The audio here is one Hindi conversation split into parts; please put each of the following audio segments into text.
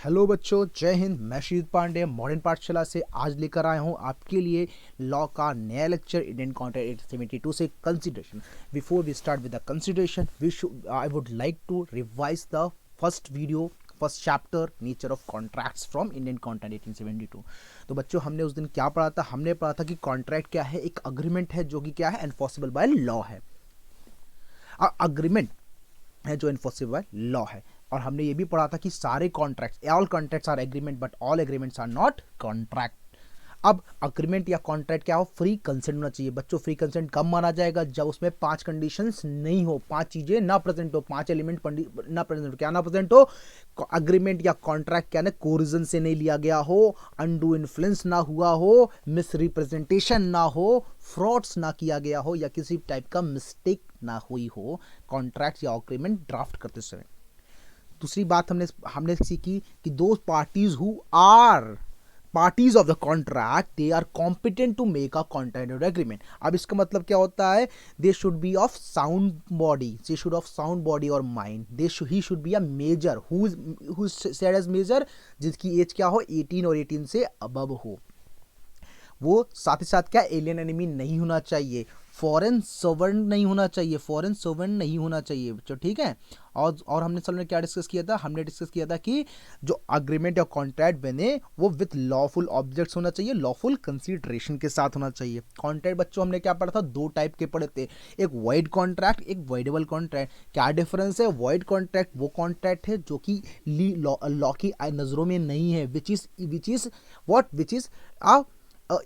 हेलो बच्चों, जय हिंद। मैं श्रीयुत पांडे मॉडर्न पाठशाला से आज लेकर आया हूँ आपके लिए लॉ का नया लेक्चर इंडियन कॉन्ट्रैक्ट 872 से consideration. Before we start with the consideration I would like to revise the first chapter nature of contracts from Indian contract 1872। तो बच्चों, हमने उस दिन क्या पढ़ा था? हमने पढ़ा था कि कॉन्ट्रैक्ट क्या है, एक अग्रीमेंट है जो कि क्या है, एनफोर्सेबल बाय लॉ है। अग्रीमेंट है जो एनफोर्सेबल बाय लॉ है। और हमने ये भी पढ़ा था कि सारे contracts, all contracts are agreement but all agreements are not contract. अब अग्रीमेंट या कॉन्ट्रैक्ट क्या हो? फ्री कंसेंट होना चाहिए। बच्चों, फ्री कंसेंट कब माना जाएगा? जब उसमें 5 कंडीशंस नहीं हो, 5 चीजें ना प्रेजेंट हो, 5 एलिमेंट ना प्रेजेंट हो। क्या ना प्रेजेंट हो? अग्रीमेंट या कॉन्ट्रैक्ट क्या ना कोरिजन से नहीं लिया गया हो, अनडू इन्फ्लुएंस ना हुआ हो, मिस रिप्रेजेंटेशन ना हो, फ्रॉड्स ना किया गया हो, या किसी टाइप का मिस्टेक ना हुई हो कॉन्ट्रैक्ट या अग्रीमेंट ड्राफ्ट करते समय। दूसरी बात हमने सीखी कि दो parties who are parties of the contract they are competent to make a contract agreement. अब इसका मतलब क्या होता है? They should be of sound body, they should of sound body और mind. He should be a major who said age major, जिसकी एज क्या हो, 18 और 18 से अबव हो। वो साथ ही साथ क्या, एलियन एनिमी नहीं होना चाहिए, फॉरेन सर्वेंट नहीं होना चाहिए, फॉरेन सर्वेंट नहीं होना चाहिए बच्चों, ठीक है। और हमने सर ने क्या डिस्कस किया था? हमने डिस्कस किया था कि जो अग्रीमेंट या कॉन्ट्रैक्ट बने वो विथ लॉफुल ऑब्जेक्ट्स होना चाहिए, लॉफुल कंसीडरेशन के साथ होना चाहिए। कॉन्ट्रैक्ट बच्चों हमने क्या पढ़ा था? 2 टाइप के पढ़े थे, एक वॉइड कॉन्ट्रैक्ट, एक वॉइडेबल कॉन्ट्रैक्ट। क्या डिफरेंस है? वॉइड कॉन्ट्रैक्ट वो कॉन्ट्रैक्ट है जो कि लॉ की नजरों में नहीं है, which is a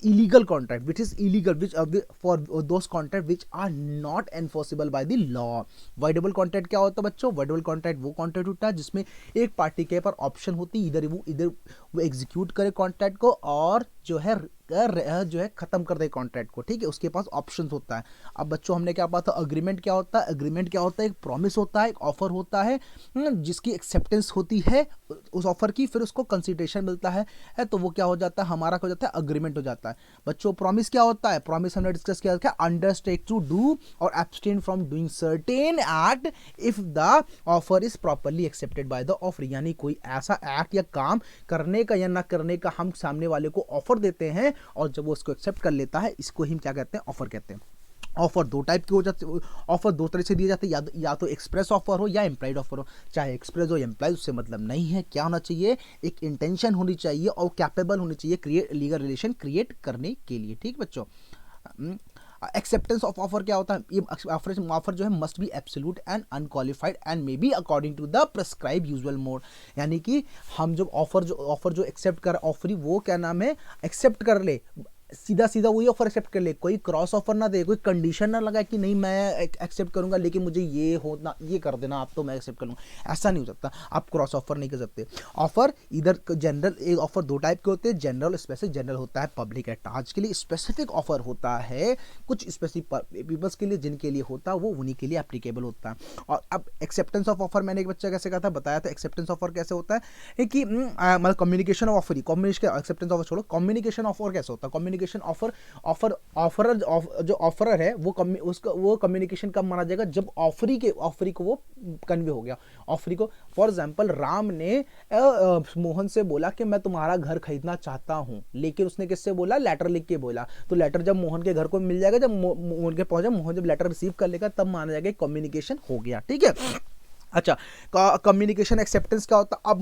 illegal contract, which is illegal, which for those contract which are not enforceable by the law. voidable contract क्या होता है बच्चों? voidable contract वो contract होता है जिसमें एक पार्टी के पर ऑप्शन होती है, इधर वो एग्जीक्यूट करे कॉन्ट्रैक्ट को, और जो है खत्म कर दे कॉन्ट्रैक्ट को, ठीक है। उसके पास ऑप्शंस होता है। अब बच्चों, हमने क्या पढ़ा था? अग्रीमेंट क्या होता है? अग्रीमेंट क्या होता है? एक प्रॉमिस होता है, एक ऑफर होता है, जिसकी एक्सेप्टेंस होती है उस ऑफर की, फिर उसको कंसिडरेशन मिलता है, तो वो क्या हो जाता है? हमारा क्या हो जाता है? अग्रीमेंट हो जाता है। बच्चों, प्रॉमिस क्या होता है? प्रॉमिस हमने डिस्कस किया था, अंडरटेक टू डू और abstain from doing certain act if the offer is properly accepted by the offer. यानी कोई ऐसा एक्ट या काम करने का या ना करने का हम सामने वाले को ऑफर देते हैं, और जब वो उसको एक्सेप्ट कर लेता है, इसको हम क्या कहते हैं? ऑफर कहते हैं। ऑफर 2 टाइप के हो जाते हैं, ऑफर 2 तरह से दिए जाते हैं, या तो एक्सप्रेस ऑफर हो या इम्प्लाइड ऑफर हो। चाहे एक्सप्रेस हो या इम्प्लाइड, उससे मतलब नहीं है। क्या होना चाहिए? एक इंटेंशन होनी चाहिए और कैपेबल होनी चाहिए क्रिएट लीगल रिलेशन क्रिएट करने के लिए, ठीक बच्चों। एक्सेप्टेंस ऑफ ऑफर क्या होता है? ये ऑफर जो है must be absolute and unqualified and may be according to the prescribe usual mode. यानी कि हम जब ऑफर जो एक्सेप्ट कर ऑफरी, वो क्या नाम है? एक्सेप्ट कर ले, सीधा सीधा वही ऑफर एक्सेप्ट कर ले, कोई क्रॉस ऑफर ना दे, कोई कंडीशन ना लगाए कि नहीं मैं एक्सेप्ट करूंगा लेकिन मुझे ये होना, ये कर देना आप, तो मैं एक्सेप्ट कर लूँगा। ऐसा नहीं हो सकता, आप क्रॉस ऑफर नहीं कर सकते। ऑफर इधर जनरल, एक ऑफर 2 टाइप के होते हैं, जनरल स्पेसिफिक। जनरल होता है पब्लिक एट लार्ज के लिए, स्पेसिफिक ऑफर होता है कुछ स्पेसिफिक पीपल्स के लिए, जिनके लिए होता है वो उन्हीं के लिए एप्लीकेबल होता है। और अब एक्सेप्टेंस ऑफ ऑफर मैंने एक बच्चा कैसे कहा था, बताया था। एक्सेप्टेंस ऑफर कैसे होता है कि मतलब communication of offer, communication acceptance offer छोड़ो, कम्युनिकेशन ऑफर कैसे होता है? कम्युनिकेशन ऑफर जो ऑफरर है वो कम्युनिकेशन कब माना जाएगा? जब ऑफरी को वो कन्वे हो गया। ऑफरी को, फॉर एग्जांपल, राम ने मोहन से बोला कि मैं तुम्हारा घर खरीदना चाहता हूं, लेकिन उसने किससे बोला? लेटर लिख के बोला। तो लेटर जब मोहन के घर को मिल जाएगा, जब मोहन के पहुंचा, मोहन जब लेटर रिसीव कर लेगा, तब माना जाएगा कम्युनिकेशन हो गया, ठीक है। अच्छा, कम्युनिकेशन एक्सेप्टेंस क्या होता? अब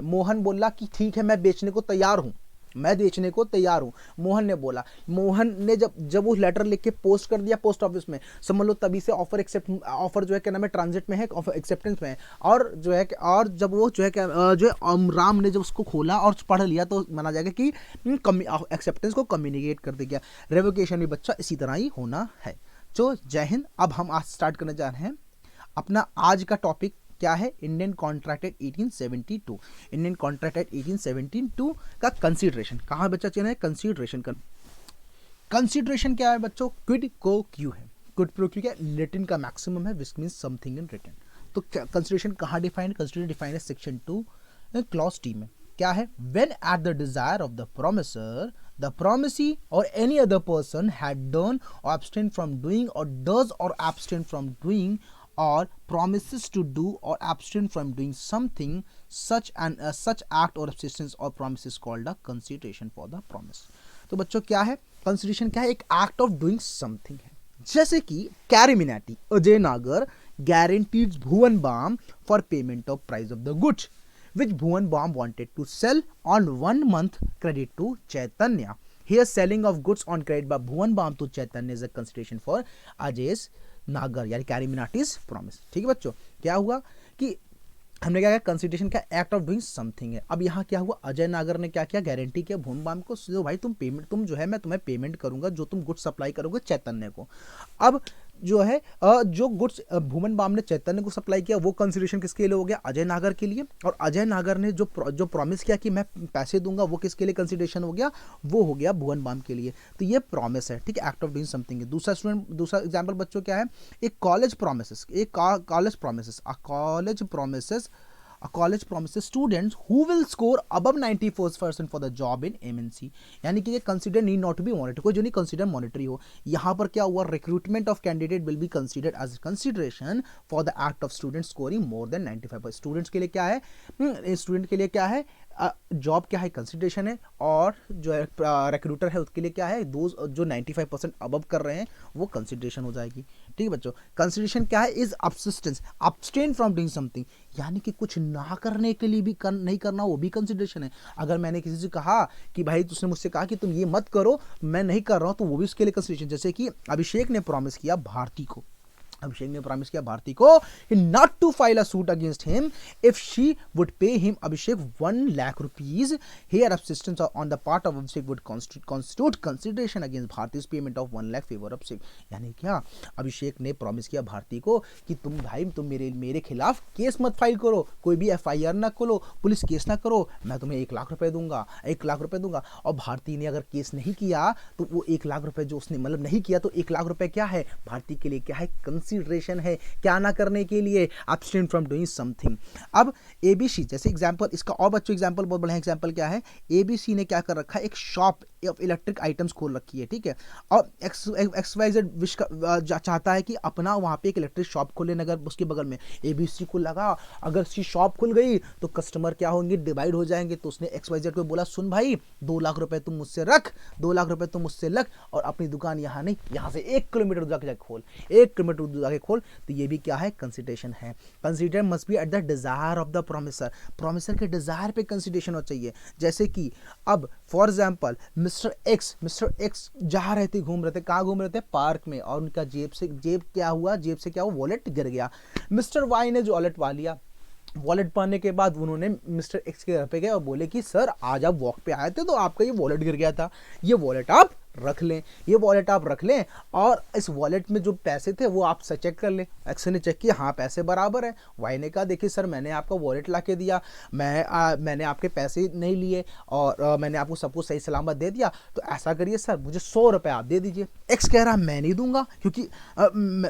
मोहन बोला कि ठीक है, मैं बेचने को तैयार हूं, मोहन ने बोला। मोहन ने जब वो लेटर लिख के पोस्ट कर दिया पोस्ट ऑफिस में, समझ लो तभी से ऑफर जो है क्या नाम है? ट्रांजिट में है, एक्सेप्टेंस में है। और जो है और जब वो जो है क्या राम ने जब उसको खोला और पढ़ लिया, तो माना जाएगा कि एक्सेप्टेंस को कम्युनिकेट कर दिया। रेवोकेशन भी बच्चा इसी तरह ही होना है। तो जय हिंद। अब हम आज स्टार्ट करने जा रहे हैं अपना आज का टॉपिक। क्या है? Indian contract act 1872। Indian contract act 1872 का कंसीडरेशन कहाँ बच्चा चेन है? कंसीडरेशन का कंसीडरेशन क्या है बच्चों? क्विड को क्यू है। क्विड प्रो क्यू क्या? लिटिन का मैक्सिमम है, which means something in return. तो कंसीडरेशन कहाँ डिफाइंड? कंसीडरेशन डिफाइंड है सेक्शन 2 क्लॉज टी में। क्या है? When eight the desire of the promisor the promisee or any other person had done or abstained from doing or does or abstain from doing or promises to do or abstain from doing something such act or substance or promise is called a consideration for the promise. तो बच्चों क्या है कंसिडरेशन, क्या है? एक एक्ट ऑफ डूइंग समथिंग है. जैसे कि कैरिमिनाटी अजय नागर guarantees Bhuvan Bam for payment of price of the goods which Bhuvan Bam wanted to sell on 1 month credit to Chaitanya. Here selling of goods on credit by Bhuvan Bam to Chaitanya is a consideration for Ajay's नागर यानी कैरिमिनाटीज प्रॉमिस. ठीक है बच्चों, क्या हुआ कि हमने क्या किया कंसिडरेशन का एक्ट ऑफ डूइंग समथिंग है. अब यहाँ क्या हुआ, अजय नागर ने क्या किया, गारंटी किया भुवन बाम को, जो भाई तुम जो है मैं तुम्हें पेमेंट करूंगा जो तुम गुड्स सप्लाई करोगे चैतन्य को. अब जो है जो गुड्स भुवन बाम ने चैतन्य को सप्लाई किया वो कंसिडरेशन किसके लिए हो गया, अजय नागर के लिए. और अजय नागर ने जो प्रॉमिस किया कि मैं पैसे दूंगा वो किसके लिए कंसिडरेशन हो गया, वो हो गया भुवन बाम के लिए. तो ये प्रॉमिस है. ठीक है, एक्ट ऑफ डूइंग समथिंग है. दूसरा एग्जाम्पल बच्चों क्या है, एक college promises, a college promises students who will score above 94% for the job in MNC. यानी कि ये consider need not be monetary, कोई जो नहीं कंसिडर मॉनिटरी हो. यहाँ पर क्या हुआ, recruitment of candidate will be considered as consideration for the act of student scoring more than 95%. Students के लिए क्या है, स्टूडेंट के लिए क्या है, जॉब क्या है कंसिडरेशन है, और जो है रिक्रूटर है उसके लिए क्या है, जो 95% अबव कर रहे हैं वो कंसिडरेशन हो जाएगी. ठीक है बच्चों, कंसिडरेशन क्या है, is abstinence abstain from doing something, यानी कि कुछ ना करने के लिए भी नहीं करना, वो भी कंसिडरेशन है. अगर मैंने किसी से कहा कि भाई तुमने मुझसे कहा कि तुम ये मत करो, मैं नहीं कर रहा हूं, तो वो भी उसके लिए कंसिडरेशन. जैसे कि अभिषेक ने प्रॉमिस किया भारती को, भारती को not to file a suit against him if she would pay him Abhishek 1 lakh rupees. Here assistance on the part of Abhishek would constitute consideration against Bharti's payment of 1 lakh favor of Abhishek. यानी क्या, अभिषेक ने प्रॉमिस किया भारती को कि तुम मेरे खिलाफ केस मत फाइल करो, कोई भी FIR ना खोलो, पुलिस केस ना करो, मैं तुम्हें 1 लाख रुपए दूंगा, 1 लाख रुपए दूंगा. और भारती ने अगर केस नहीं किया तो वो 1 लाख रुपए जो उसने मतलब नहीं किया, तो 1 लाख रुपए क्या है, भारती के लिए क्या है, कंसिडरेशन है, क्या ना करने के लिए, abstain from doing something. अब ABC जैसे एग्जांपल, इसका और बच्चों एग्जांपल बहुत बड़ा एग्जांपल क्या है, ABC ने क्या कर रखा है, एक शॉप ऑफ इलेक्ट्रिक आइटम्स खोल रखी है. ठीक है, और XYZ विश चाहता है कि अपना वहां पे एक इलेक्ट्रिक शॉप खोले, अगर उसके बगल में ABC को लगा अगर उसकी शॉप खुल गई तो कस्टमर क्या होंगे, डिवाइड हो जाएंगे. तो उसने XYZ को बोला, सुन भाई 2 लाख रुपए तुम मुझसे रख, 2 लाख रुपए तुम मुझसे लग, और अपनी दुकान यहाँ नहीं, यहाँ से 1 किलोमीटर जाके खोल, 1 किलोमीटर जाके खोल. तो ये भी क्या है, कंसिडरेशन है. Consider must be eight the desire of the promisor के डिजायर पे कंसिडरेशन होना चाहिए. जैसे कि अब फॉर एग्जांपल मिस्टर एक्स जहाँ रहते घूम रहे थे, कहाँ घूम रहे थे, पार्क में, और उनका जेब से क्या हुआ, वॉलेट गिर गया. मिस्टर वाई ने जो वॉलेट पा लिया, वॉलेट पाने के बाद उन्होंने मिस्टर एक्स के घर पे गए और बोले कि सर आज आप वॉक पे आए थे तो आपका ये वॉलेट गिर गया था, ये वॉलेट आप रख लें, और इस वॉलेट में जो पैसे थे वो आप चेक कर लें. एक्स ने चेक किया, हाँ पैसे बराबर है. वाई ने कहा देखिए सर मैंने आपका वॉलेट ला के दिया, मैंने आपके पैसे नहीं लिए, और मैंने आपको सब कुछ सही सलामत दे दिया, तो ऐसा करिए सर मुझे 100 रुपये आप दे दीजिए. एक्स कह रहा मैं नहीं दूंगा क्योंकि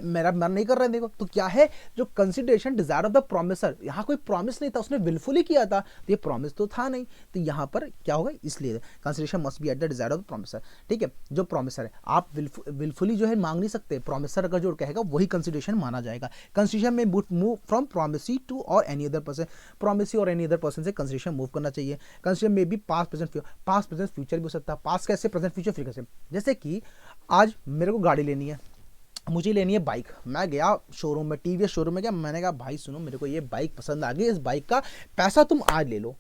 मेरा मन नहीं कर रहा है. देखो तो क्या है, जो consideration Dzire of the promisor, यहाँ कोई प्रॉमिस नहीं था, उसने विलफुली किया था, तो ये प्रॉमिस तो था नहीं, तो यहाँ पर क्या होगा, इसलिए consideration must B eight the desire of the promisor. ठीक है, जो प्रॉमिसर है आप विलफुली जो है मांग नहीं सकते, प्रॉमिसर अगर जो कहेगा वही कंसिडरेशन माना जाएगा. कंसिडरेशन में मूव फ्रॉम प्रॉमिसी टू और एनी अदर पर्सन, प्रॉमिसी और एनी अदर पर्सन से कंसिडरेशन मूव करना चाहिए. कंसिडरेशन में भी पास्ट प्रेजेंट फ्यूचर भी हो सकता है. पास्ट कैसे, प्रेजेंट फ्यूचर फिर कैसे. जैसे कि आज मेरे को गाड़ी लेनी है, मुझे लेनी है बाइक, मैं गया शोरूम में, TVS शोरूम में गया, मैंने कहा भाई सुनो मेरे को ये बाइक पसंद आ गई, इस बाइक का पैसा तुम आज ले लो,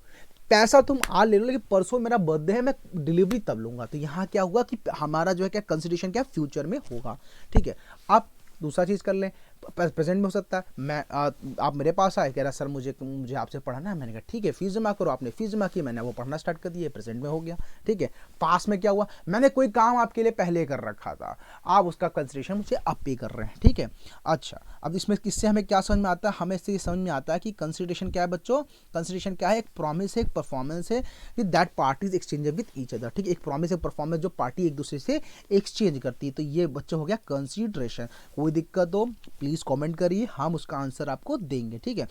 लेकिन परसों मेरा बर्थडे है, मैं डिलीवरी तब लूंगा. तो यहाँ क्या हुआ कि हमारा जो है क्या कंसिडरेशन क्या फ्यूचर में होगा. ठीक है, आप दूसरा चीज़ कर लें, प्रेजेंट में हो सकता है, मैं आप मेरे पास आए, कह रहा सर मुझे आपसे पढ़ाना है, मैंने कहा ठीक है फीस जमा करो, आपने फीस जमा की, मैंने वो पढ़ना स्टार्ट कर दिया, प्रेजेंट में हो गया. ठीक है, पास में क्या हुआ, मैंने कोई काम आपके लिए पहले कर रखा था, आप उसका कंसिडरेशन मुझे अब पे कर रहे हैं. ठीक है, अच्छा अब इसमें किससे हमें क्या समझ में आता है, हमें इससे समझ में आता है कि कंसिडरेशन क्या है बच्चों, कंसिडरेशन क्या है, एक प्रॉमिस है, एक परफॉर्मेंस है कि that parties exchange with each other. ठीक है, एक प्रॉमिस, एक परफॉर्मेंस जो पार्टी एक दूसरे से एक्सचेंज करती है, तो ये बच्चों हो गया कंसिडरेशन. कोई दिक्कत हो प्लीज कमेंट करिए, हम उसका आंसर आपको देंगे. ठीक है,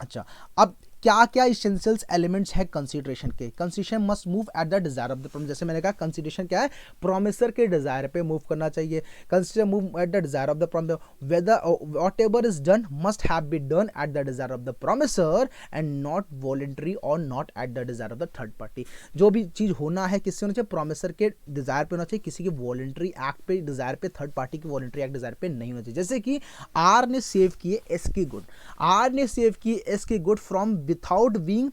अच्छा अब क्या क्या इसेंशियल्स एलिमेंट्स है कंसीडरेशन के। Consideration must move at the desire of the promise, जैसे मैंने कहा कंसीडरेशन क्या है, प्रॉमिसर के डिजायर पे मूव करना चाहिए। Consideration move at the desire of the promisor, whether whatever is done must have been done at the desire of the promisor and not voluntary और not at the desire of the third party. जो भी चीज होना है किससे होना चाहिए, प्रॉमिसर के डिजायर पे होना चाहिए, किसी के वॉलंटरी एक्ट पे डिजायर पे, थर्ड पार्टी की वॉलंटरी एक्ट डिजायर पे नहीं होना चाहिए। जैसे कि आर ने सेव किए एस की गुड, आर ने सेव किए एस की good from without being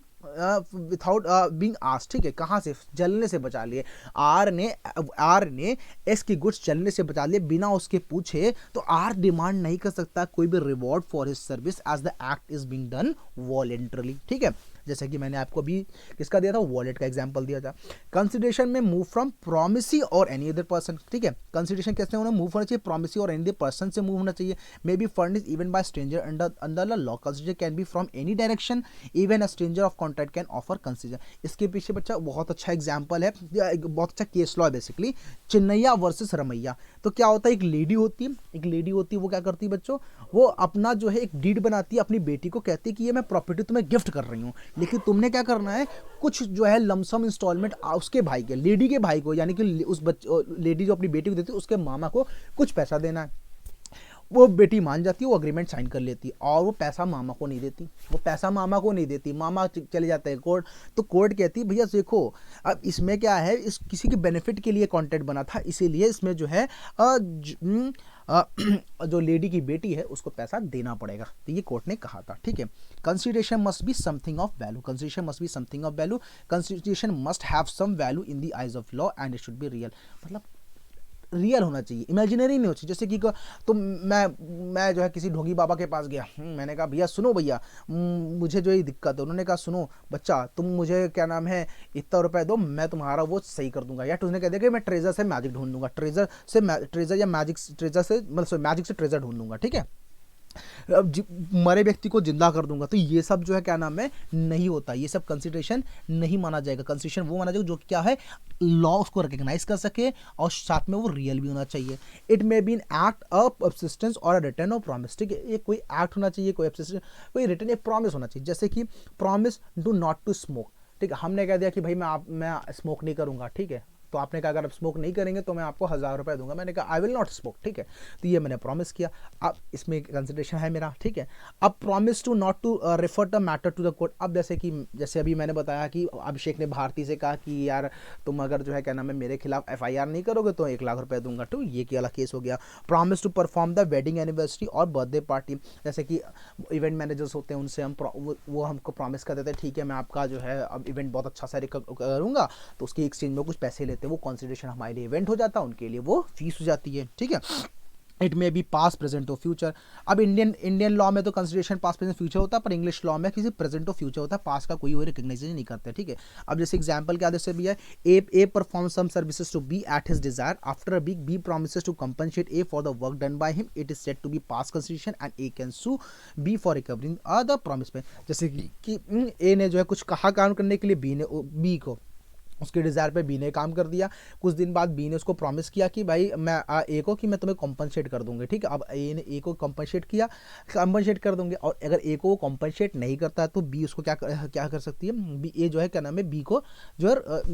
asked, ठीक है, कहाँ से, जलने से बचा लिए। आर ने एस की गुड्स जलने से बचा लिए बिना उसके पूछे, तो आर डिमांड नहीं कर सकता कोई भी reward for his service as the act is being done voluntarily, ठीक है। जैसे कि मैंने आपको अभी किसका दिया था, वॉलेट का एग्जांपल दिया था। कंसिडरेशन में मूव फ्रॉम प्रॉमिसी और एनी अदर पर्सन, ठीक है, कंसिडरेशन कैसे होना, मूव होना चाहिए प्रॉमिसी और एनी अदर पर्सन से मूव होना चाहिए। May be furnished even bye stranger under the law, consideration can be from any direction, even a stranger of contract can offer consideration. इसके पीछे बच्चा बहुत अच्छा एग्जाम्पल है, बहुत अच्छा केस लॉ है बेसिकली, चिन्नैया वर्सेस रमैया। तो क्या होता है, एक लेडी होती है, वो क्या करती है बच्चों, वो अपना जो है एक डीड बनाती है, अपनी बेटी को कहती है कि ये मैं प्रॉपर्टी तुम्हें गिफ्ट कर रही हूँ, लेकिन तुमने क्या करना है, कुछ जो है लमसम इंस्टॉलमेंट उसके भाई के, लेडी के भाई को, यानी कि उस लेडी जो अपनी बेटी को देती है उसके मामा को कुछ पैसा देना है। वो बेटी मान जाती है, वो अग्रीमेंट साइन कर लेती है, और वो पैसा मामा को नहीं देती, मामा चले जाते हैं कोर्ट। तो कोर्ट कहती है भैया देखो, अब इसमें क्या है, इस किसी के बेनिफिट के लिए कॉन्ट्रैक्ट बना था, इसीलिए इसमें जो है जो लेडी की बेटी है उसको पैसा देना पड़ेगा। तो ये कोर्ट ने कहा था, ठीक है। Consideration must be something of value, consideration must have some value in the eyes of law and it should be real, मतलब रियल होना चाहिए, इमेजिनरी नहीं होना चाहिए। जैसे कि तो मैं जो है किसी ढोंगी बाबा के पास गया, मैंने कहा भैया सुनो भैया, मुझे जो ये दिक्कत है, उन्होंने कहा सुनो बच्चा, तुम मुझे क्या नाम है इतना रुपए दो, मैं तुम्हारा वो सही कर दूंगा। या उसने कह दिया कि मैं ट्रेजर से मैजिक ढूंढ दूंगा, ट्रेजर से मैजिक से ट्रेजर ढूंढ दूंगा, ठीक है, मरे व्यक्ति को जिंदा कर दूंगा। तो ये सब जो है क्या नाम है नहीं होता, ये सब कंसिडरेशन नहीं माना जाएगा। कंसिडरेशन वो माना जाएगा जो क्या है लॉ उसको रिकग्नाइज कर सके और साथ में वो रियल भी होना चाहिए। It may be an act of subsistence और अ रिटर्न ऑफ प्रॉमिस, ठीक है, ये कोई एक्ट होना चाहिए, कोई कोई रिटर्न, एक प्रॉमिस होना चाहिए। जैसे कि promise do not to smoke, ठीक है, हमने कह दिया कि भाई मैं स्मोक नहीं करूंगा, ठीक है, तो आपने कहा अगर आप स्मोक नहीं करेंगे तो मैं आपको 1000 रुपए दूंगा, मैंने कहा आई विल नॉट स्मोक, ठीक है, तो ये मैंने प्रॉमिस किया। अब इसमें कंसिडरेशन है मेरा, ठीक है। अब promise to not to refer the matter to the court, अब जैसे अभी मैंने बताया कि अभिषेक ने भारती से कहा कि यार तुम अगर जो है क्या नाम है मेरे खिलाफ FIR नहीं करोगे तो 1 लाख रुपए दूंगा, तो ये वाला केस हो गया। Promise to perform the wedding anniversary और बर्थडे पार्टी, जैसे कि इवेंट मैनेजर्स होते हैं उनसे हम वो हमको प्रॉमिस कर देते हैं, ठीक है मैं आपका जो है अब इवेंट बहुत अच्छा सा करूंगा, तो उसकी एक्सचेंज में कुछ पैसे लेते हैं, वो कंसिडरेशन हमारे लिए इवेंट हो जाता है, उनके लिए वो फीस हो जाती है, ठीक है। It may be pass present और फ्यूचर। अब इंडियन लॉ में तो कंसिडरेशन पास प्रेजेंट फ्यूचर होता है, पर इंग्लिश लॉ में किसी प्रेजेंट और फ्यूचर होता है, पास का कोई रिकग्नाइजेशन नहीं करते, ठीक है। अब जैसे एग्जांपल के आदेश से भी है, A perform some services to be at his desire, after B promises to compensate A for the work done by him, it is said to be past consideration and A can sue B for recovering the promise pay. जैसे कि ए ने जो है कुछ कहा काम करने के लिए बी को, उसके डिज़ायर पे बी ने काम कर दिया, कुछ दिन बाद बी ने उसको प्रॉमिस किया कि भाई मैं ए को कि मैं तुम्हें कॉम्पनसेट कर दूंगी, ठीक है। अब ए को कॉम्पनसेट कर दूंगे, और अगर ए को वो कॉम्पनसेट नहीं करता है तो बी उसको क्या कर सकती है, बी ए जो है क्या नाम है बी को जो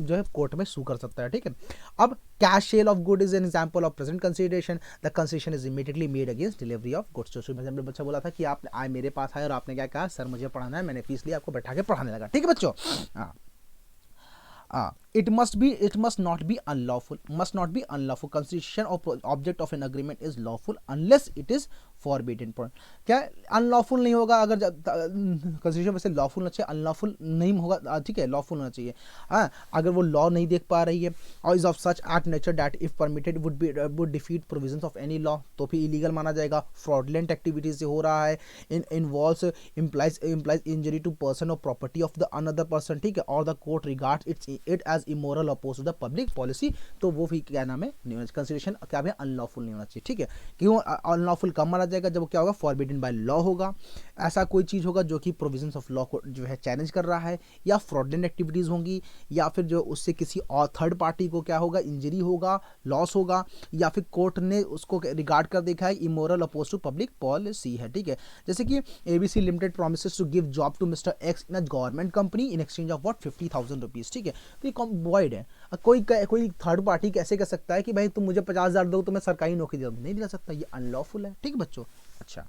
है कोर्ट में सू कर सकता है, ठीक है। अब cash cell of good is an example of present consideration, the consideration is immediately made against delivery of goods. तो मैंने बच्चा बोला था कि आप आए मेरे पास आए और आपने क्या कहा, सर मुझे पढ़ाना है, मैंने फीस लिया, आपको बैठा के पढ़ाने लगा, ठीक है बच्चों। हाँ, it must not be unlawful, constitution of object of an agreement is lawful unless it is forbidden। क्या अनलॉफुल नहीं होगा अगर कंस्टिट्यूशन वैसे लॉफुल होना चाहिए, अनलॉफुल नहीं होगा, ठीक है, लॉफुल होना चाहिए। हाँ, अगर वो लॉ नहीं देख पा रही है और is of such act nature that if permitted would defeat provisions of any law, तो फिर इलीगल माना जाएगा। फ्रॉडलेंट एक्टिविटीज से हो रहा है, involves implies injury to person और property of the another person, ठीक है, और the court regards it as immoral oppose to the public policy, तो वो भी क्या नाम है, कंसिडरेशन क्या है, अनलॉफुल नहीं होना चाहिए। ठीक है, क्यों अनलॉफुल कब माना जाएगा, जब क्या होगा, फॉरबिडन बाय लॉ होगा, ऐसा कोई चीज़ होगा जो कि प्रोविजंस ऑफ लॉ को जो है चैलेंज कर रहा है, या फ्रॉडलेंट एक्टिविटीज़ होंगी, या फिर जो उससे किसी और थर्ड पार्टी को क्या होगा, इंजरी होगा, लॉस होगा, या फिर कोर्ट ने उसको रिगार्ड कर देखा है immoral oppose to public policy है। ठीक है, जैसे कि ABC limited promises to give job to mister X in a government company in exchange of what 50,000 rupees. ठीक है, तो ये वॉइड है। कोई थर्ड पार्टी कैसे कर सकता है कि भाई तुम मुझे 50,000 दो तो मैं सरकारी नौकरी दे दूँ, नहीं दिला सकता, ये अनलॉफुल है। ठीक है बच्चों, अच्छा,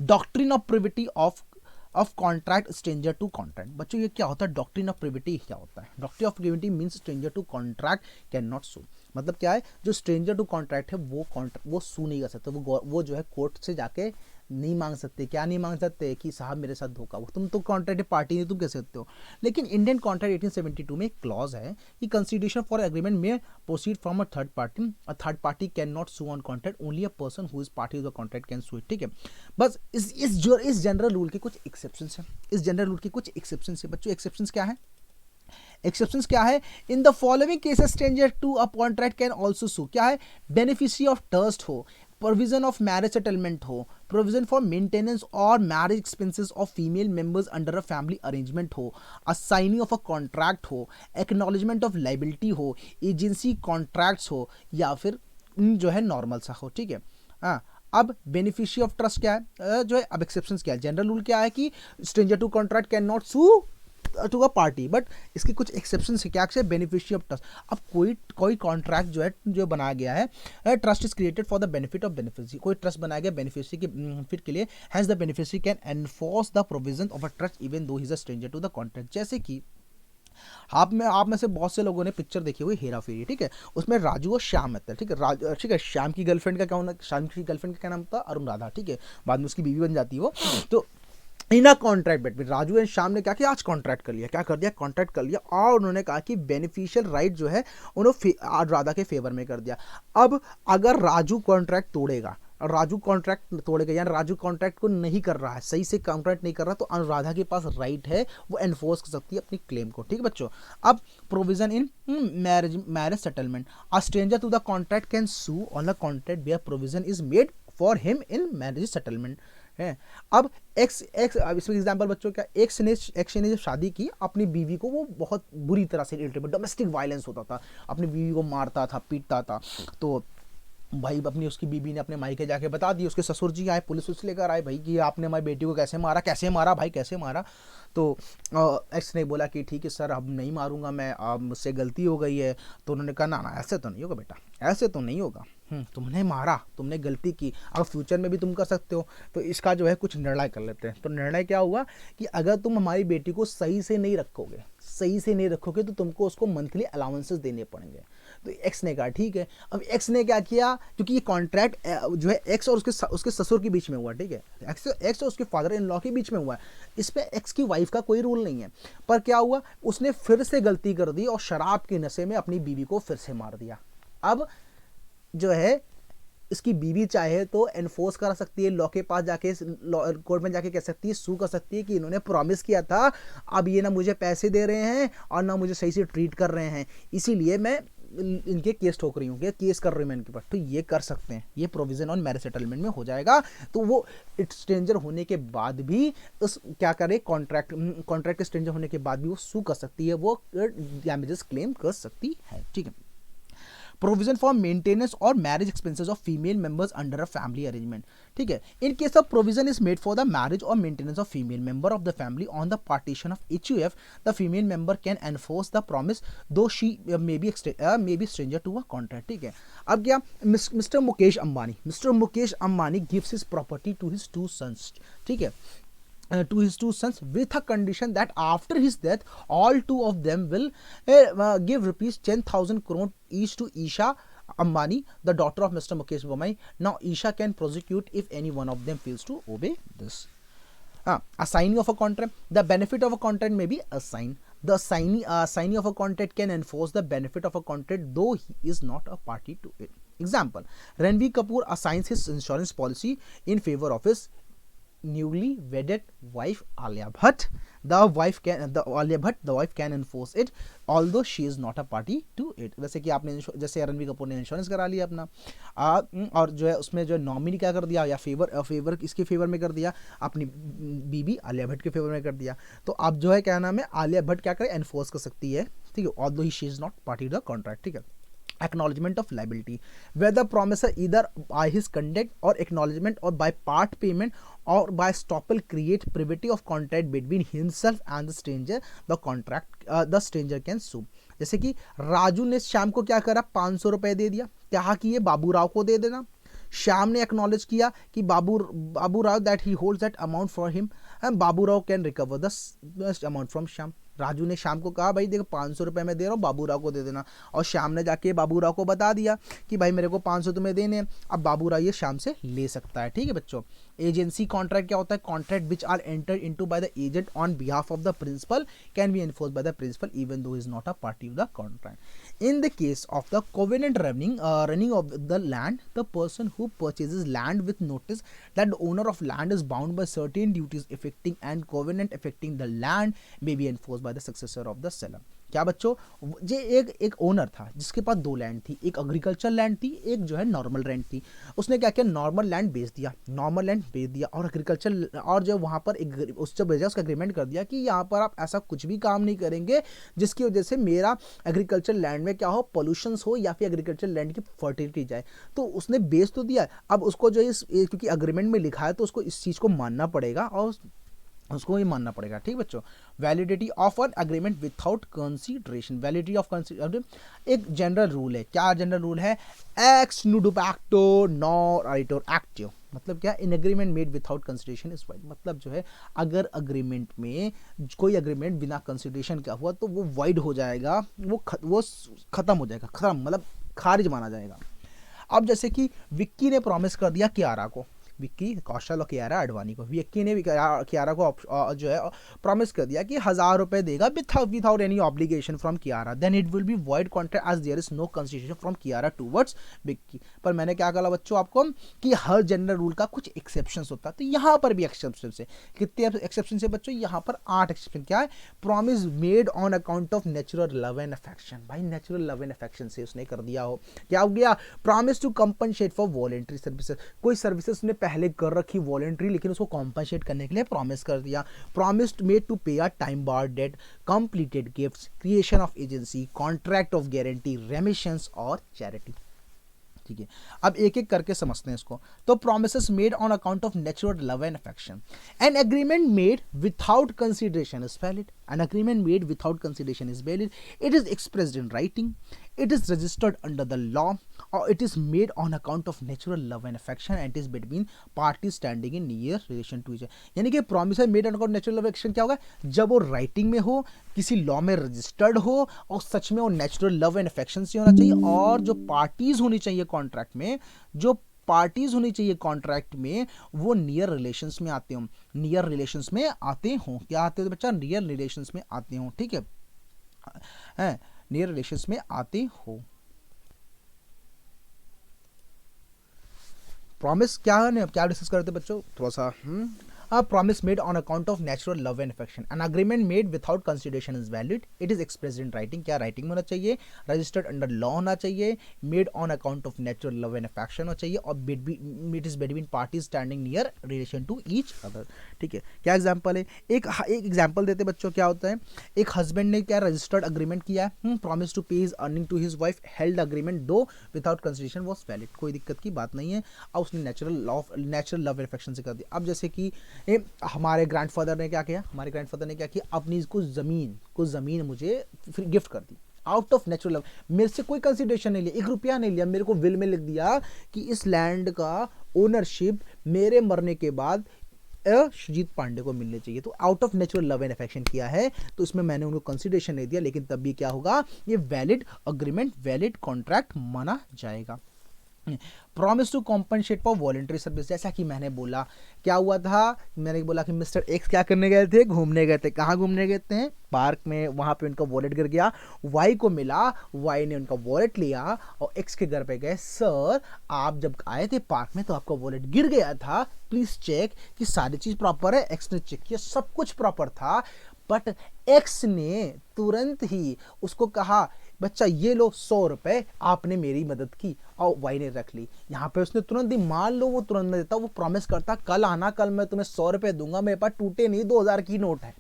doctrine of privity of contract stranger to contract. बच्चों ये क्या होता है, डॉक्ट्रिन ऑफ प्रिविटी क्या होता है? Doctrine of privity means stranger to contract can not sue, मतलब क्या है, जो स्ट्रेंजर टू कॉन्ट्रैक्ट है वो सू नहीं कर सकते, वो जो है कोर्ट से जाके नहीं मांग सकते। क्या नहीं मांग सकते कि साहब मेरे साथ धोखा हुआ, तुम तो कॉन्ट्रैक्ट पार्टी नहीं, तुम कैसे सकते हो। लेकिन इंडियन कॉन्ट्रैक्ट 1872 में एक क्लॉज है कि कंसिडरेशन फॉर एग्रीमेंट में proceed from a third party can not sue on contract, only a person who is party of the contract can sue it. ठीक है, बस इस जनरल रूल के कुछ एक्सेप्शंस हैं, इस जनरल रूल के कुछ एक्सेप्शंस है। बच्चों एक्सेप्शंस क्या है, एक्सेप्शंस क्या है, in the following cases stranger to a contract can also sue, क्या है, बेनिफिशियरी ऑफ ट्रस्ट हो, प्रोविजन ऑफ मैरिज सेटलमेंट हो, प्रोविजन फॉर मेंटेनेंस और marriage expenses of female members under a family arrangement हो, असाइनिंग ऑफ अ कॉन्ट्रैक्ट हो, एक्नॉलेजमेंट ऑफ लाइबिलिटी हो, एजेंसी कॉन्ट्रैक्ट्स हो, या फिर जो है नॉर्मल सा हो। ठीक है, हाँ, अब बेनिफिशियरी ऑफ ट्रस्ट क्या है, जो है, अब एक्सेप्शंस क्या है, जनरल रूल क्या है कि stranger to contract can not sue to a party, but इसके कुछ एक्सेप्शन है, क्या, बेनिफिशियरी ऑफ ट्रस्ट। अब कोई कॉन्ट्रैक्ट जो है जो बनाया गया है, trust is created for the benefit of beneficiary, कोई ट्रस्ट बनाया गया बेनिफिशियरी के बेनिफिट के लिए, has the beneficiary can enforce the provision of a trust even though he is a stranger to the contract. जैसे कि आप में से बहुत से लोगों ने पिक्चर देखी हुई हेरा फेरी। ठीक है, उसमें राजू और श्याम रहता है। ठीक है, ठीक है, श्याम की गर्लफ्रेंड का क्या होना, श्याम की गर्लफ्रेंड का क्या नाम था, अरुण राधा। ठीक है, बाद में उसकी बीवी बन जाती है वो। तो in a contract between Raju and Shyam ने क्या किया, आज कॉन्ट्रैक्ट कर लिया, क्या कर दिया, कॉन्ट्रैक्ट कर लिया, और उन्होंने कहा कि बेनिफिशियल राइट जो है उन्होंने राधा के फेवर में कर दिया। अब अगर राजू कॉन्ट्रैक्ट तोड़ेगा, यानी राजू कॉन्ट्रैक्ट को नहीं कर रहा है, सही से कॉन्ट्रैक्ट नहीं कर रहा, तो अनुराधा के पास राइट है, वो एनफोर्स कर सकती है अपनी क्लेम को। ठीक है बच्चों, अब provision in marriage settlement, a stranger to the contract can sue on the contract where provision is made for him in marriage settlement है। अब इसमें एग्जाम्पल बच्चों क्या, एक्स ने जब शादी की अपनी बीवी को, वो बहुत बुरी तरह से डोमेस्टिक वायलेंस होता था, अपनी बीवी को मारता था, पीटता था। तो भाई उसकी बीबी ने अपने मायके जाके बता दी, उसके ससुर जी आए, पुलिस उस लेकर आए, भाई कि आपने हमारी बेटी को कैसे मारा भाई, कैसे मारा। तो एक्स ने बोला कि ठीक है सर, अब नहीं मारूंगा मैं, अब मुझसे गलती हो गई है। तो उन्होंने कहा ना ऐसे तो नहीं होगा बेटा, ऐसे तो नहीं होगा, तुमने मारा, तुमने गलती की, अब फ्यूचर में भी तुम कर सकते हो, तो इसका जो है कुछ निर्णय कर लेते हैं। तो निर्णय क्या हुआ कि अगर तुम हमारी बेटी को सही से नहीं रखोगे तो तुमको उसको मंथली अलाउंसेस देने पड़ेंगे। तो एक्स ने कहा ठीक है। अब एक्स ने क्या किया, क्योंकि ये कॉन्ट्रैक्ट जो है एक्स और उसके ससुर के बीच में हुआ। ठीक है, एक्स और उसके फादर इन लॉ के बीच में हुआ है, इस पर एक्स की वाइफ का कोई रूल नहीं है। पर क्या हुआ, उसने फिर से गलती कर दी और शराब के नशे में अपनी बीवी को फिर से मार दिया। अब जो है इसकी बीवी चाहे तो एनफोर्स कर सकती है, लॉ के पास जाके, कोर्ट में जाके कह सकती है, सू कर सकती है कि इन्होंने प्रॉमिस किया था, अब ये ना मुझे पैसे दे रहे हैं और ना मुझे सही से ट्रीट कर रहे हैं, इसीलिए मैं इनके केस ठोक रही हूँ, केस कर रही हूँ मैं इनके पास। तो ये कर सकते हैं, ये प्रोविजन ऑन मैरिज सेटलमेंट में हो जाएगा। तो वो स्ट्रेंजर होने के बाद भी उस क्या करे, कॉन्ट्रैक्ट स्ट्रेंजर होने के बाद भी वो सू कर सकती है, वो डैमेजेस क्लेम कर सकती है। ठीक है, प्रोविजन फॉर मेंटेनेंस और marriage expenses of female members under a family arrangement. ठीक है, in case of provision is made for the marriage और maintenance of female member of the family on the partition of HUF, the female member can enforce the promise though she may be stranger to a contract. ठीक है, अब क्या, mister Mukesh Ambani gives his property to his 2 sons। ठीक है, to his 2 sons with a condition that after his death all 2 of them will give rupees 10,000 crore each to Isha Ambani, the daughter of Mr. Mukesh Ambani. Now Isha can prosecute if any one of them fails to obey this. Assigning of a contract, the benefit of a contract may be assigned. The assignee of a contract can enforce the benefit of a contract though he is not a party to it. Example, Ranveer Kapoor assigns his insurance policy in favor of his newly wedded wife Alia Bhatt, the wife can enforce it although she is not a party to it. जैसे कि आपने जैसे रणबीर कपूर ने इंश्योरेंस करा लिया अपना, और जो है उसमें जो नॉमिनी क्या कर दिया, या फेवर इसके फेवर में कर दिया, अपनी बीबी आलिया भट्ट के फेवर में कर दिया, तो अब जो है क्या नाम है, आलिया भट्ट क्या करे, एनफोर्स कर सकती है, ठीक है, although she is not party to the contract, ठीक है। Acknowledgement of liability, where the promisor either by his conduct or acknowledgement or by part payment or by estoppel create privity of contract between himself and the stranger, the stranger can sue. जैसे कि राजू ने श्याम को क्या करा, 500 रुपए दे दिया, क्या कि ये बाबू राव को दे देना। श्याम ने एक्नॉलेज किया कि Babu Rao that he holds that amount for him, and Babu Rao can recover the amount from Shyam. Raju ने श्याम को कहा भाई देखो 500 रुपये मैं दे रहा हूँ, बाबू राव को दे देना, और श्याम ने जाके बाबू राव को बता दिया कि भाई मेरे को 500 तुम्हें देने हैं। अब बाबू राव ये श्याम से ले सकता है, ठीक है बच्चों। एजेंसी कॉन्ट्रैक्ट क्या होता है, contract which are enter into by the agent on behalf of the principal can be enforce by the principal even though is not a party of the contract. In the case of the covenant running of the land, the person who purchases land with notice that the owner of land is bound by certain duties affecting and covenant affecting the land may be enforce by the successor of the seller. क्या बच्चों, ये एक ओनर था जिसके पास 2 लैंड थी, एक एग्रीकल्चर लैंड थी, एक जो है नॉर्मल लैंड थी। उसने क्या किया, नॉर्मल लैंड बेच दिया और एग्रीकल्चर, और जो वहाँ पर एक उससे भेजा, उसका एग्रीमेंट कर दिया कि यहाँ पर आप ऐसा कुछ भी काम नहीं करेंगे जिसकी वजह से मेरा एग्रीकल्चर लैंड में क्या हो, पोल्यूशन हो या फिर एग्रीकल्चर लैंड की फर्टिलिटी जाए। तो उसने बेच तो दिया, अब उसको जो क्योंकि एग्रीमेंट में लिखा है तो उसको इस चीज़ को मानना पड़ेगा और उसको ये मानना पड़ेगा, ठीक बच्चों। Validity of an agreement without consideration, validity of एक जनरल रूल है। क्या जनरल रूल है, एक्स नुडो पैक्टो नॉर राइटोर एक्टिव, मतलब क्या, in agreement made without consideration is wide, मतलब जो है अगर एग्रीमेंट में कोई एग्रीमेंट बिना कंसीडरेशन का हुआ तो वो वाइड हो जाएगा, वो खत्म हो जाएगा, खत्म मतलब खारिज माना जाएगा। अब जैसे कि विक्की ने प्रॉमिस कर दिया कियारा को, विक्की कौशल और कियारा आडवाणी को, विक्की ने कियारा को जो है प्रॉमिस कर दिया कि 1000 रुपए देगा without any obligation from Kiara, then it will be void contract as there is no consideration from Kiara towards Vicky. पर मैंने क्या कहा बच्चों आपको कि हर जनरल रूल का कुछ एक्सेप्शंस होता है, तो यहाँ पर भी एक्सेप्शन है। कितने एक्सेप्शन है बच्चों, यहाँ पर 8 एक्सेप्शन। क्या है, promise made on account of natural love and affection, भाई नेचुरल लव एंड अफेक्शन से उसने कर दिया हो। क्या हो गया, promise to compensate for voluntary services, कोई सर्विसेज ने पहले कर रखी वॉलंटरी लेकिन उसको कॉम्पनसेट करने के लिए प्रॉमिस कर दिया। Promised made to pay a time barred debt, completed gifts, creation of agency, contract of guarantee, remissions और चैरिटी, ठीक है। अब एक एक करके समझते हैं इसको। तो promises made on account of natural love and affection, an agreement made without consideration is valid, an agreement made without consideration is valid, it is expressed in writing, it is registered under the law, or it is made on account of natural love and affection and it is between parties standing in near relation to each other। यानी कि प्रॉमिस है made on account natural love action क्या होगा, जब वो राइटिंग में हो, किसी लॉ में रजिस्टर्ड हो और सच में वो नेचुरल लव एंड अफेक्शन से होना चाहिए, और जो पार्टीज होनी चाहिए कॉन्ट्रैक्ट में, जो पार्टीज होनी चाहिए कॉन्ट्रैक्ट में, वो नियर रिलेशंस में आते हों, नियर रिलेशंस में आते हों। क्या आते हो बच्चा, नियर रिलेशंस में आते हों, ठीक है, नियर रिलेशंस में आते हो। प्रॉमिस क्या डिस्कस करते बच्चों, थोड़ा सा A promise made on account of natural love and affection, an agreement made without consideration is valid, it is expressed in writing, क्या writing में होना चाहिए, registered under law होना चाहिए, made on account of natural love and affection होना चाहिए, और it is between parties standing near relation to each other, ठीक है। क्या एग्जाम्पल है, एक एग्जाम्पल देते बच्चों, क्या होता है, एक हस्बैंड ने क्या रजिस्टर्ड अग्रीमेंट किया है, promise to pay his earning to his wife, held agreement though without consideration was valid, कोई दिक्कत की बात नहीं है, और उसने नेचुरल लव एंड अफेक्शन से कर दिया। अब जैसे कि हमारे ग्रैंडफादर ने क्या किया, अपनी कुछ ज़मीन मुझे गिफ्ट कर दी आउट ऑफ नेचुरल लव, मेरे से कोई कंसिडरेशन नहीं लिया, 1 रुपया नहीं लिया, मेरे को विल में लिख दिया कि इस लैंड का ओनरशिप मेरे मरने के बाद सुजीत पांडे को मिलने चाहिए। तो out of natural love and affection किया है, तो इसमें मैंने उनको कंसिडरेशन नहीं दिया, लेकिन तब भी क्या होगा, ये वैलिड अग्रीमेंट, वैलिड कॉन्ट्रैक्ट माना जाएगा। Promise to compensate for voluntary service, जैसा कि मैंने बोला, क्या हुआ था, मैंने बोला कि मिस्टर एक्स क्या करने गए थे, घूमने गए थे। कहाँ घूमने गए थे? पार्क में। वहाँ पे उनका वॉलेट गिर गया, वाई को मिला, वाई ने उनका वॉलेट लिया और एक्स के घर पे गए, सर आप जब आए थे पार्क में तो आपका वॉलेट गिर गया था, प्लीज़ चेक कि सारी चीज़ प्रॉपर है। एक्स ने चेक किया, सब कुछ प्रॉपर था, बट एक्स ने तुरंत ही उसको कहा बच्चा ये लो 100 रुपए, आपने मेरी मदद की, और वाई ने रख ली। यहाँ पे उसने तुरंत ही, मान लो वो तुरंत नहीं देता, वो प्रॉमिस करता कल आना, कल मैं तुम्हें 100 रुपए दूंगा, मेरे पास टूटे नहीं 2000 की नोट है,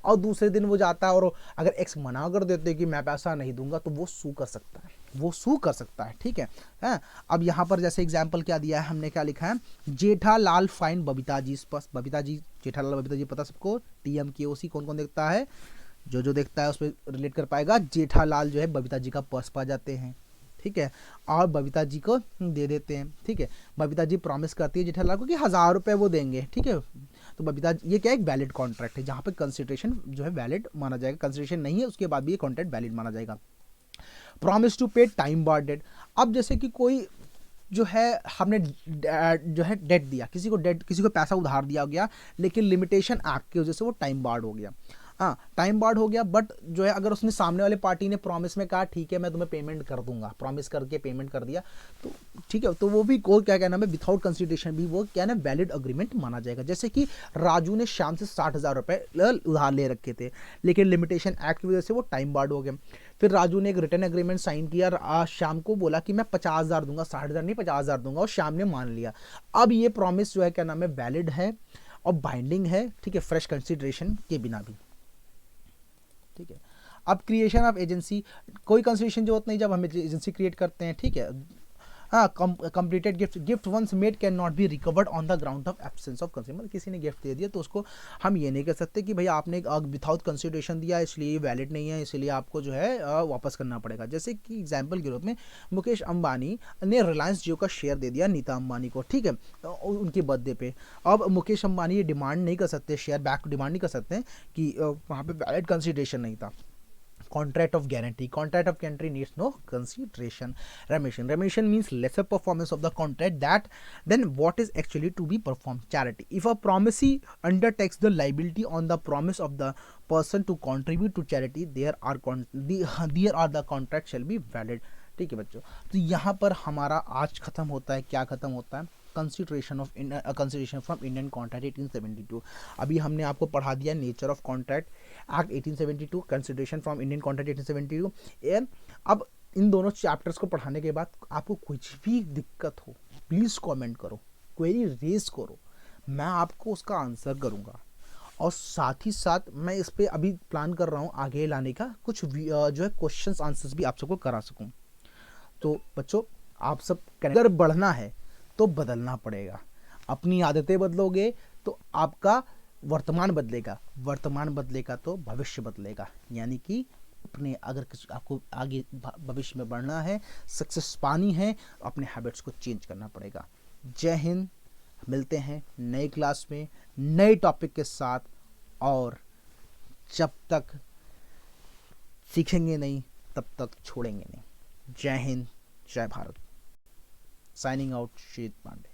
और दूसरे दिन वो जाता है और अगर एक्स मना कर देते कि मैं पैसा नहीं दूंगा तो वो सू कर सकता है, वो सू कर सकता है, ठीक है। अब यहाँ पर जैसे एग्जाम्पल क्या दिया है, हमने क्या लिखा है, जेठालाल फाइन बबीता जी स्पष्ट, बबीता जी, जेठालाल बबीता जी पता सबको, टीएम की ओसी कौन कौन देखता है, जो देखता है उस पर रिलेट कर पाएगा। जेठालाल जो है बबीता जी का पर्स पा जाते हैं, ठीक है, और बबीता जी को दे देते हैं, ठीक है। बबीता जी प्रॉमिस करती है जेठालाल को कि 1000 रुपये वो देंगे, ठीक है। तो बबीता, ये क्या है, एक वैलिड कॉन्ट्रैक्ट है जहाँ पे कंसिडरेशन जो है वैलिड माना जाएगा, कंसिडरेशन नहीं है उसके बाद भी ये कॉन्ट्रैक्ट वैलिड माना जाएगा। प्रॉमिस टू पे टाइम बार डेट, अब जैसे कि कोई जो है हमने जो है डेट दिया, किसी को डेट, किसी को पैसा उधार दिया गया, लेकिन लिमिटेशन एक्ट की वजह से वो टाइम बार्ड हो गया, हाँ टाइम बार्ड हो गया, बट जो है अगर उसने सामने वाले पार्टी ने प्रॉमिस में कहा ठीक है मैं तुम्हें पेमेंट कर दूंगा, प्रॉमिस करके पेमेंट कर दिया, तो ठीक है, तो वो भी को क्या कहना है, विथआउट कंसिडरेशन भी वो क्या ना वैलिड अग्रीमेंट माना जाएगा। जैसे कि राजू ने श्याम से 60,000 रुपये उधार ले रखे थे, लेकिन लिमिटेशन एक्ट की वजह से वो टाइम बार्ड हो गए। फिर राजू ने एक रिटर्न एग्रीमेंट साइन किया, श्याम को बोला कि मैं 50,000 दूंगा, 60,000 नहीं 50,000 दूंगा, और श्याम ने मान लिया। अब ये प्रॉमिस जो है क्या नाम है, वैलिड है और बाइंडिंग है, ठीक है, फ्रेश कंसिडरेशन के बिना भी, ठीक है। अब क्रिएशन ऑफ एजेंसी, कोई कंसिडरेशन जरूरत नहीं जब हम एजेंसी क्रिएट करते हैं, ठीक है। हाँ, completed gift once made cannot be recovered on the ground of absence of consumer, किसी ने गिफ्ट दे दिया तो उसको हम ये नहीं कह सकते कि भाई आपने विथआउट कंसिडरेशन दिया इसलिए ये वैलिड नहीं है, इसलिए आपको जो है वापस करना पड़ेगा। जैसे कि एग्जांपल के रूप में मुकेश अंबानी ने रिलायंस जियो का शेयर दे दिया नीता अंबानी को, ठीक है, उनके बर्थडे पे। अब मुकेश अंबानी ये डिमांड नहीं कर सकते, शेयर बैक डिमांड नहीं कर सकते कि वहाँ पे वैलिड कंसिडरेशन नहीं था। Contract of guarantee, contract of guarantee needs no consideration. Remission means lesser performance of the contract that than what is actually to be performed. Charity, if a promisee undertakes the liability on the promise of the person to contribute to charity, there are the contract shall be valid, ठीक है बच्चों। तो यहाँ पर हमारा आज खत्म होता है, क्या खत्म होता है, कंसिडरेशन फ्रॉम इंडियन कॉन्ट्रैक्ट 1872। अभी हमने आपको पढ़ा दिया nature of contract act 1872, consideration from Indian contract 1872। अब इन दोनों चैप्टर्स को पढ़ाने के बाद आपको कुछ भी दिक्कत हो प्लीज़ कमेंट करो, क्वेरी रेज करो, मैं आपको उसका आंसर करूँगा। और साथ ही साथ मैं इस पर अभी प्लान कर रहा हूँ आगे लाने का, कुछ जो है क्वेश्चंस आंसर्स भी आप सबको करा सकूँ। तो बच्चों आप सब अगर बढ़ना है तो बदलना पड़ेगा, अपनी आदतें बदलोगे तो आपका वर्तमान बदलेगा, वर्तमान बदलेगा तो भविष्य बदलेगा। यानी कि अपने अगर आपको आगे भविष्य में बढ़ना है, सक्सेस पानी है, अपने हैबिट्स को चेंज करना पड़ेगा। जय हिंद, मिलते हैं नए क्लास में नए टॉपिक के साथ, और जब तक सीखेंगे नहीं तब तक छोड़ेंगे नहीं। जय हिंद, जय भारत। साइनिंग आउट, शीत पांडे।